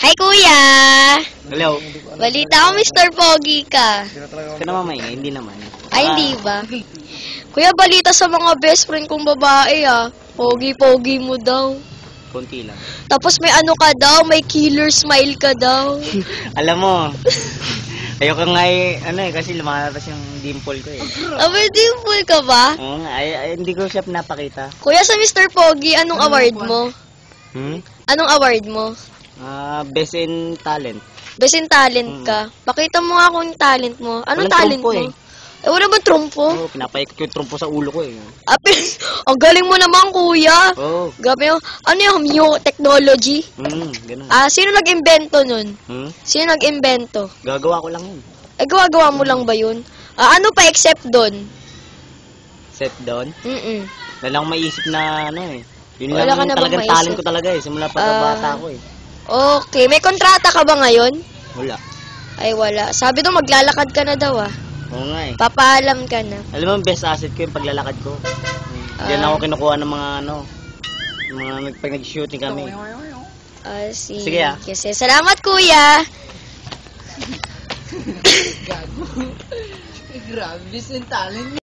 Hi, Kuya! Hello. Balita ko, Mr. Pogi ka. Ito naman maingay, hindi naman. Ay, hindi ba? Kuya, balita sa mga best friend kong babae, ah. Pogi-pogi mo daw. Konti lang. Tapos may ano ka daw, may killer smile ka daw. Alam mo, ayoko nga kasi lumalabas yung dimple ko eh. May dimple ka ba? Oo nga, hindi ko siya pinapakita. Kuya, sa Mr. Pogi, anong award mo? Anong award mo? Best in talent. Best in talent ka. Pakita mo nga kung talent mo. Anong Walang talent trumpo mo? eh. Wala ba trumpo? Oo, pinapaikot ko yung trumpo sa ulo ko eh. Ang galing mo naman, kuya. Oo. Gabi yung, ano yung new technology? Ganun. Sino nag-imbento nun? Sino nag-imbento? Gagawa ko lang yun. Gawa-gawa mo lang ba yun? Ano pa except doon? Set doon. Wala akong maisip na Yun Wala ka lang na bang talagang maisip? talent ko talaga eh. Simula pagkabata ko eh. Okay. May kontrata ka ba ngayon? Wala. Ay, wala. Sabi daw, maglalakad ka na daw, ah. Oo nga eh. Papaalam ka na. Alam mo, best asset ko yung paglalakad ko. Diyan ako kinukuha ng mga pag nag-shooting kami. Sige ah. Kasi, salamat, kuya. Grabe, sin talent.